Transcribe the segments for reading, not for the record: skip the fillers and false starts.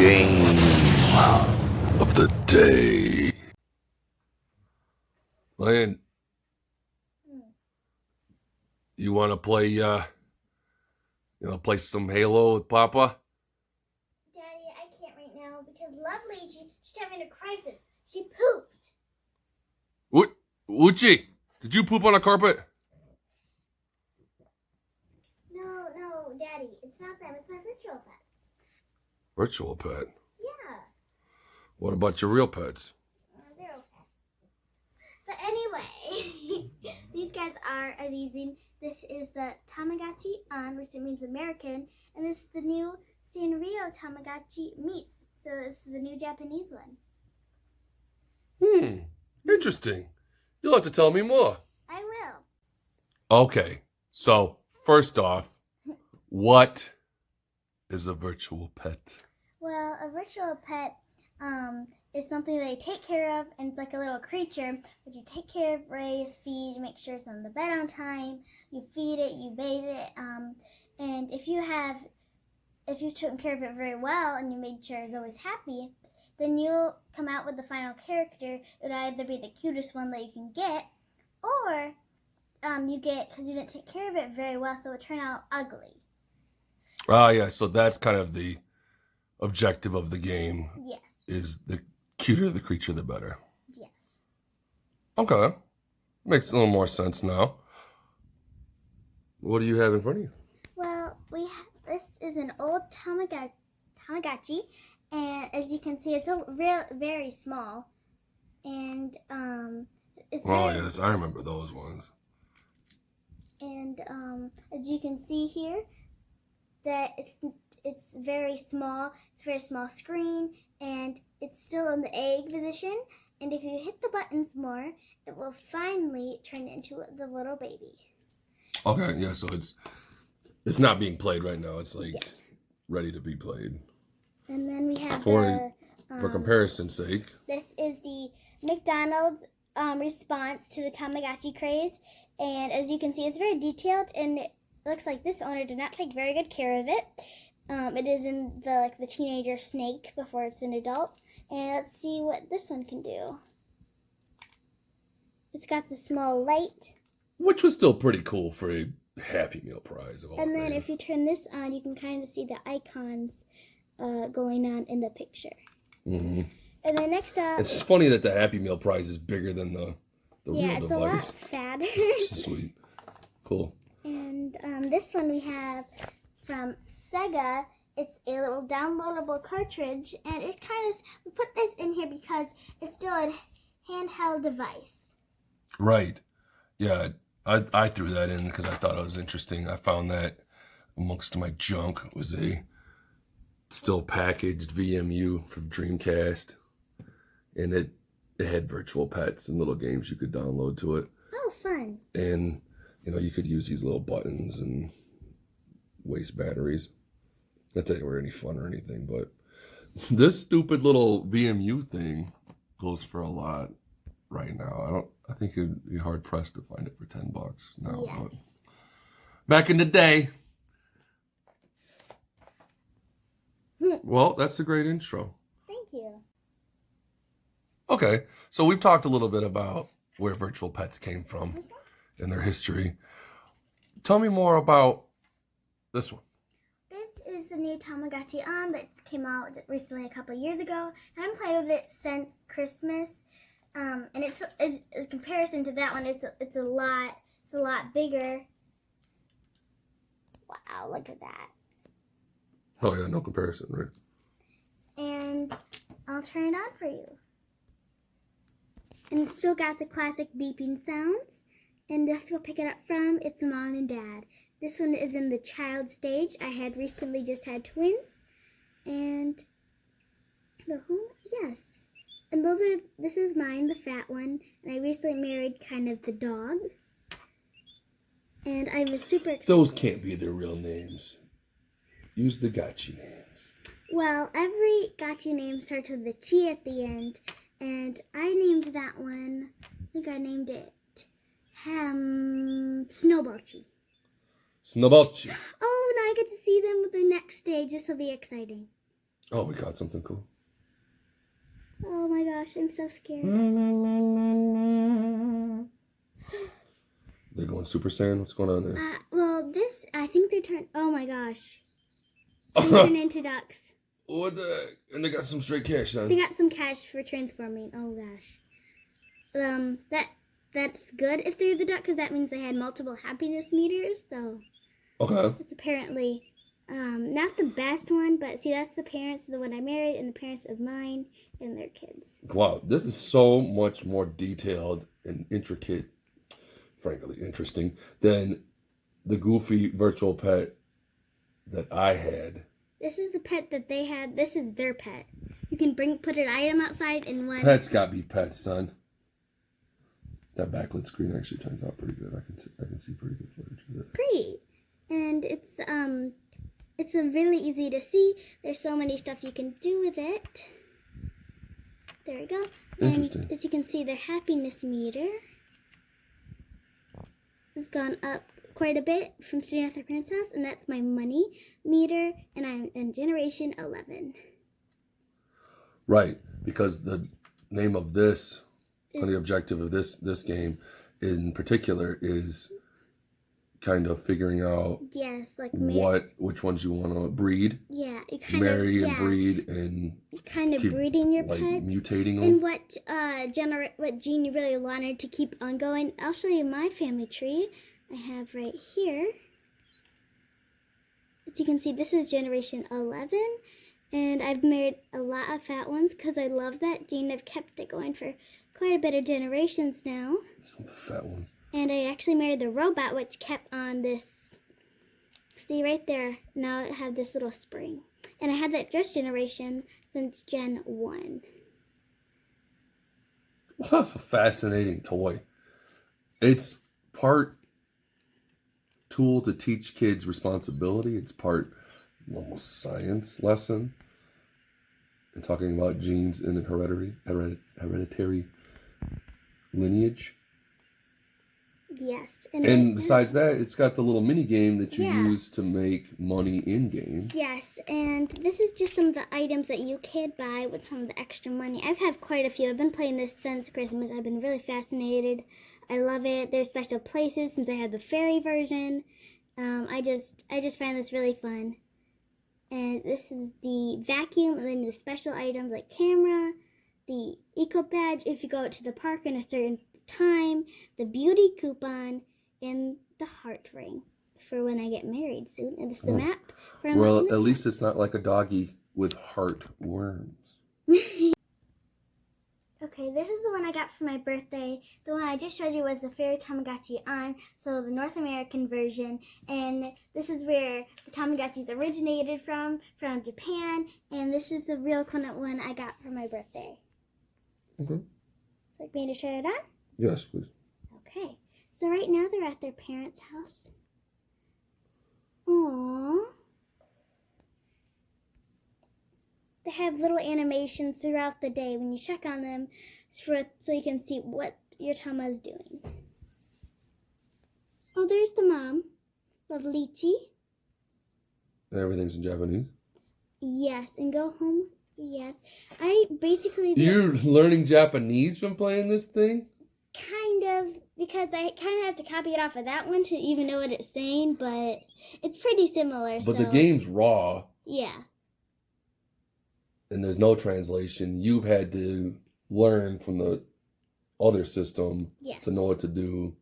Game of the day. Lynn, you want to play some Halo with Papa? Daddy, I can't right now because Lovely, she's having a crisis. She pooped. What? Uchi, did you poop on a carpet? No, Daddy, it's not them. It's my virtual pets. Virtual pet? Yeah. What about your real pets? They're okay. But anyway, these guys are amazing. This is the Tamagotchi, which means American, and this is the new Sanrio Tamagotchi meats. So this is the new Japanese one. Interesting. You'll have to tell me more. I will. Okay, so first off, what is a virtual pet? Well, a virtual pet is something that you take care of, and it's like a little creature that you take care of, raise, feed, make sure it's on the bed on time. You feed it, you bathe it, and if you've taken care of it very well and you made sure it's always happy, then you'll come out with the final character. It'll either be the cutest one that you can get, or you get, because you didn't take care of it very well, so it turned out ugly. Yeah, so that's kind of the objective of the game. Yes. Is the cuter the creature, the better. Yes. Okay. Makes a little more sense now. What do you have in front of you? Well, this is an old Tamagotchi, and as you can see, it's very small, and it's very, yes, I remember those ones. And as you can see here, that it's very small. It's a very small screen, and it's still in the egg position. And if you hit the buttons more, it will finally turn into the little baby. Okay, yeah, so it's not being played right now. It's like Yes. ready to be played. And then we have For comparison's sake. This is the McDonald's response to the Tamagotchi craze, and as you can see, it's very detailed, and it looks like this owner did not take very good care of it. It is in the teenager snake before it's an adult, and let's see what this one can do. It's got the small light, Which was still pretty cool for a Happy Meal prize. Of all and then things. if you turn this on, you can kind of see the icons going on in the picture. Mm-hmm. And then next up, It's funny that the Happy Meal prize is bigger than the real it's a lot device. fatter. Sweet. Cool. And this one we have from Sega. It's a little downloadable cartridge, and it we put this in here because it's still a handheld device. Right. Yeah, I threw that in because I thought it was interesting. I found that amongst my junk was a still packaged VMU from Dreamcast, and it had virtual pets and little games you could download to it. Oh, fun. And you could use these little buttons and waste batteries. Not that they were any fun or anything, but this stupid little VMU thing goes for a lot right now. I think it'd be hard pressed to find it for $10 now. Yes. But back in the day. Well, that's a great intro. Thank you. Okay, so we've talked a little bit about where virtual pets came from and their history. Tell me more about this one. This is the new Tamagotchi that came out recently, a couple of years ago. And I'm playing with it since Christmas. And it's in comparison to that one, it's a lot bigger. Wow, look at that. Oh yeah, no comparison, right? And I'll turn it on for you. And it's still got the classic beeping sounds. And let's go pick it up from its mom and dad. This one is in the child stage. I had recently just had twins. And yes. And this is mine, the fat one. And I recently married kind of the dog. And I was super excited. Those can't be their real names. Use the gotchi names. Well, every gotchi name starts with the chi at the end. And I named that one, I think I named it Snowballchi. Snowballchi. Oh, now I get to see them with their next stage. This will be exciting. Oh, we got something cool. Oh my gosh, I'm so scared. They're going Super Saiyan? What's going on there? Well, this, I think they turn, oh my gosh. They turn into ducks. What the heck? And they got some straight cash, son. They got some cash for transforming. Oh gosh. That's good if they're the duck, because that means they had multiple happiness meters. So Okay. it's apparently not the best one, but see, that's the parents of the one I married and the parents of mine and their kids. Wow, this is so much more detailed and intricate, frankly interesting, than the goofy virtual pet that I had. This is the pet that they had. This is their pet. You can put an item outside and when Pets got to be pets, son. That backlit screen actually turns out pretty good. I can see pretty good footage of it. Great. And it's really easy to see. There's so many stuff you can do with it. There we go. Interesting. And as you can see, their happiness meter has gone up quite a bit from staying at their parents' house, and that's my money meter, and I'm in generation 11. Right, because the name of this, or the objective of this game in particular is kind of figuring out which ones you want to breed. Yeah, you marry and breed and kind of breeding your like pets, mutating them. and what gene you really wanted to keep on going. I'll show you my family tree. I have right here. As you can see, this is generation 11, and I've married a lot of fat ones because I love that gene. I've kept it going for quite a bit of generations now. The fat ones. And I actually married the robot, which kept on this. See right there, now it had this little spring. And I had that first generation since Gen 1. What a fascinating toy. It's part tool to teach kids responsibility. It's part almost science lesson. And talking about genes and hereditary lineage. Yes. And besides that, it's got the little mini game that you use to make money in game. Yes, and this is just some of the items that you can buy with some of the extra money. I've had quite a few. I've been playing this since Christmas. I've been really fascinated. I love it. There's special places since I have the fairy version. I just find this really fun. And this is the vacuum, and then the special items like camera, the eco badge if you go out to the park in a certain time, the beauty coupon, and the heart ring for when I get married soon. And this is the map. Well, at least it's not like a doggy with heart worms. Okay, this is the one I got for my birthday. The one I just showed you was the Fairy Tamagotchi on, so the North American version. And this is where the Tamagotchis originated from Japan. And this is the real coconut one I got for my birthday. Okay. So like me to try it on? Yes, please. Okay. So right now they're at their parents' house. Aww. They have little animations throughout the day when you check on them so you can see what your Tama is doing. Oh, there's the mom. Lovelychi. Everything's in Japanese? Yes, and go home. Yes. I basically... You're learning Japanese from playing this thing? Kind of, because I kind of have to copy it off of that one to even know what it's saying, but it's pretty similar. But the game's raw. Yeah. And there's no translation. You've had to learn from the other system to know what to do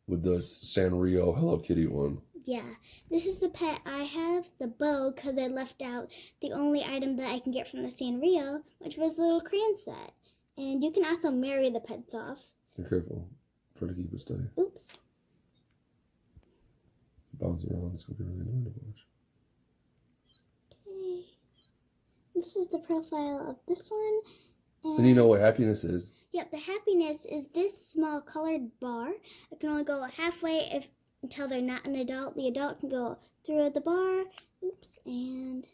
with the Sanrio Hello Kitty one. Yeah. This is the pet I have, the bow, because I left out the only item that I can get from the Sanrio, which was the little crayon set. And you can also marry the pets off. Be careful. Try to keep it steady. Oops. Bounce around. It's going to be really annoying to watch. Okay. This is the profile of this one. And you know what happiness is? Yep, the happiness is this small colored bar. It can only go halfway until they're not an adult. The adult can go through the bar. Oops. And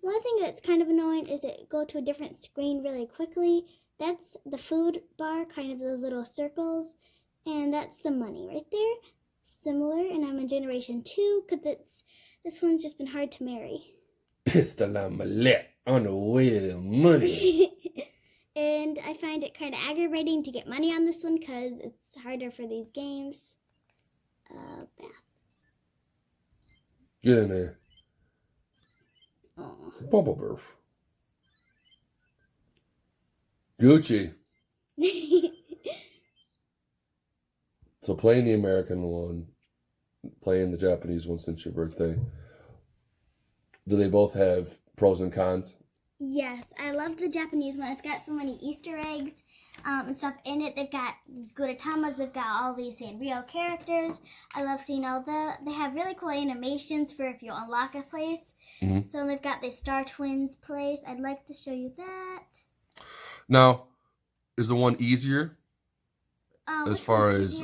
the other thing that's kind of annoying is it go to a different screen really quickly. That's the food bar, kind of those little circles. And that's the money right there. Similar, and I'm in generation 2 because this one's just been hard to marry. pistol on my lap on the way to the money. And I find it kind of aggravating to get money on this one because it's harder for these games. Bath. Get in there. Oh. Bubble burf. Gucci. So playing the American one, playing the Japanese one since your birthday. Do they both have pros and cons? Yes, I love the Japanese one. It's got so many Easter eggs and stuff in it. They've got these Gudetamas. They've got all these Sanrio characters. I love seeing all they have really cool animations for if you unlock a place. Mm-hmm. So they've got the Star Twins place. I'd like to show you that. Now, is the one easier? As far as...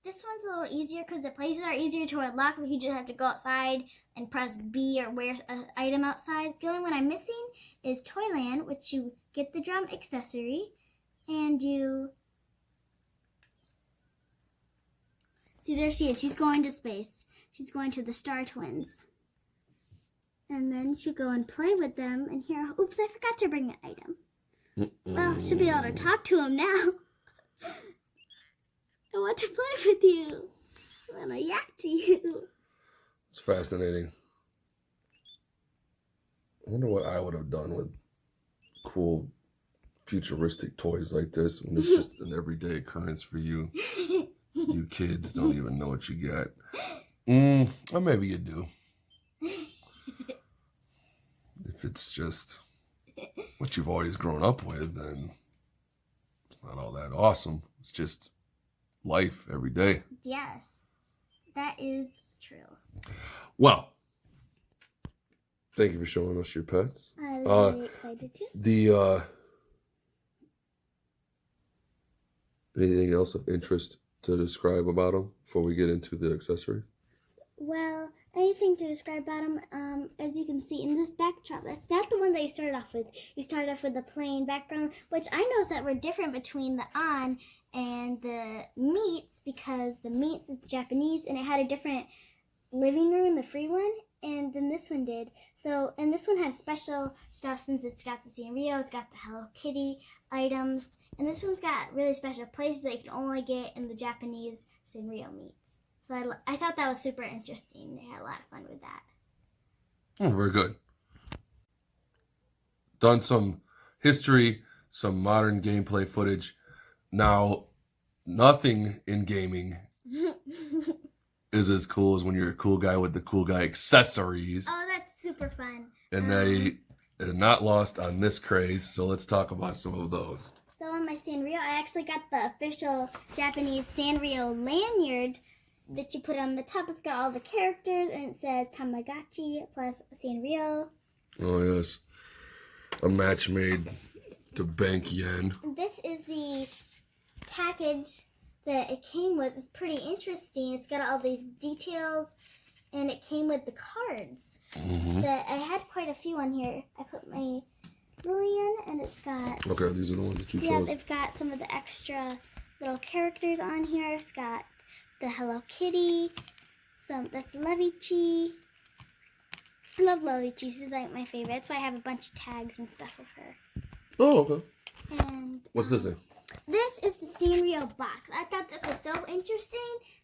This one's a little easier because the places are easier to unlock. You just have to go outside and press B or wear an item outside. The only one I'm missing is Toyland, which you get the drum accessory, and you... See, there she is. She's going to space. She's going to the Star Twins. And then she'll go and play with them. And here, oops, I forgot to bring an item. Well, she'll be able to talk to him now. I want to play with you. I want to yak to you. It's fascinating. I wonder what I would have done with cool, futuristic toys like this when it's just an everyday occurrence for you. You kids don't even know what you got. Or maybe you do. If it's just what you've always grown up with, then it's not all that awesome. It's just life every day. Yes, that is true. Well, thank you for showing us your pets. I was very excited too. Anything else of interest to describe about them before we get into the accessory? Well, anything to describe about them, as you can see in this backdrop, that's not the one that you started off with. You started off with the plain background, which I noticed that were different between the On and the Meats, because the Meats is Japanese and it had a different living room, the free one, and then this one did. So, and this one has special stuff since it's got the Sanrio, it's got the Hello Kitty items, and this one's got really special places that you can only get in the Japanese Sanrio Meats. So I thought that was super interesting. They had a lot of fun with that. Oh, very good. Done some history, some modern gameplay footage. Now, nothing in gaming is as cool as when you're a cool guy with the cool guy accessories. Oh, that's super fun. And they are not lost on this craze, so let's talk about some of those. So on my Sanrio, I actually got the official Japanese Sanrio lanyard that you put on the top. It's got all the characters, and it says Tamagotchi plus Sanrio. Oh, yes. A match made to bank yen. This is the package that it came with. It's pretty interesting. It's got all these details, and it came with the cards. Mm-hmm. I had quite a few on here. I put my Lillian, and it's got... Okay, these are the ones that you chose. Yeah, they've got some of the extra little characters on here. It's got the Hello Kitty, that's Levichi. I love Levichi. She's like my favorite. That's why I have a bunch of tags and stuff of her. Oh, okay. And what's this thing? This is the Sanrio box. I thought this was so interesting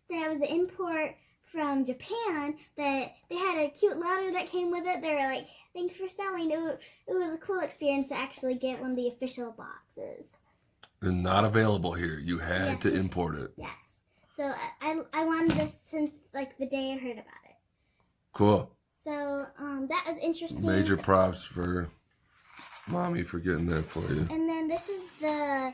that it was an import from Japan, that they had a cute letter that came with it. They were like, thanks for selling. It was a cool experience to actually get one of the official boxes. And not available here. You had to import it. Yes. So I wanted this since like the day I heard about it. Cool. So that was interesting. Major props for Mommy for getting that for you. And then this is the...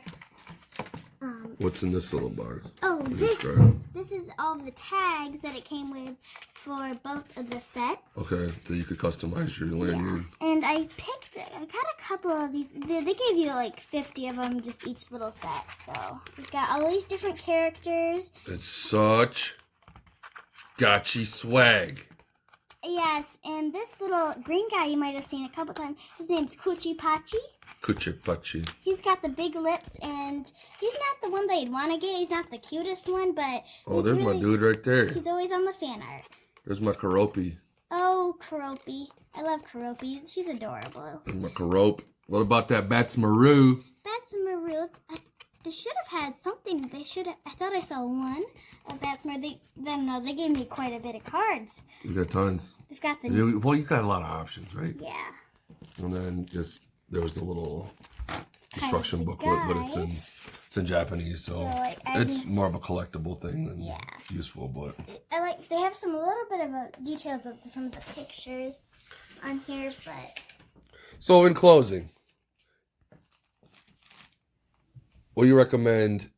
what's in this little box? Oh, this is all the tags that it came with for both of the sets. Okay, so you could customize your lanyard. Yeah. And I got a couple of these. They gave you like 50 of them, just each little set. So we've got all these different characters. It's such gotchi swag. Yes, and this little green guy you might have seen a couple times, his name's Kuchi Pachi. Kuchi Pachi. He's got the big lips, and he's not the one that you'd want to get. He's not the cutest one, but oh, there's my dude right there. He's always on the fan art. There's my Karopi. Oh, Karopi. I love Karopi. He's adorable. Macarope. What about that Batsmaru? Batsmaru. They should have had something. They should have. I thought I saw one of Batsmaru. They gave me quite a bit of cards. You got tons. They've got the. Well, you got a lot of options, right? Yeah. And then there was the little instruction the booklet, but guide. it's in Japanese, so like, it's more of a collectible thing than Yeah. useful. But They have some little bit of details of some of the pictures on here, but so in closing, what do you recommend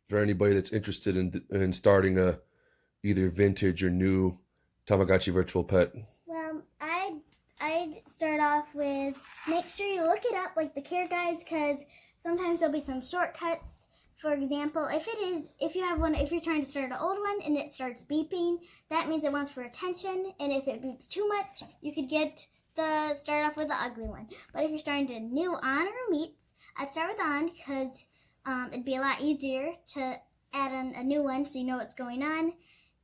for anybody that's interested in starting a either vintage or new Tamagotchi virtual pet? well, I'd start off with make sure you look it up like the care guides, because sometimes there'll be some shortcuts. For example, if you're trying to start an old one and it starts beeping, that means it wants for attention. And if it beeps too much, you could start off with the ugly one. But if you're starting to new on or meets, I'd start with on, because it'd be a lot easier to add on a new one so you know what's going on.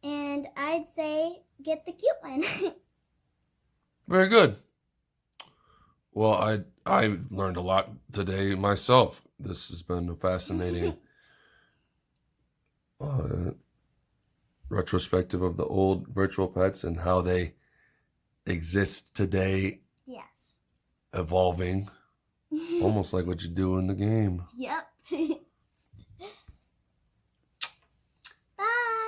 And I'd say get the cute one. Very good. Well, I learned a lot today myself. This has been a fascinating retrospective of the old virtual pets and how they exist today, Yes. evolving, almost like what you do in the game. Yep. Bye.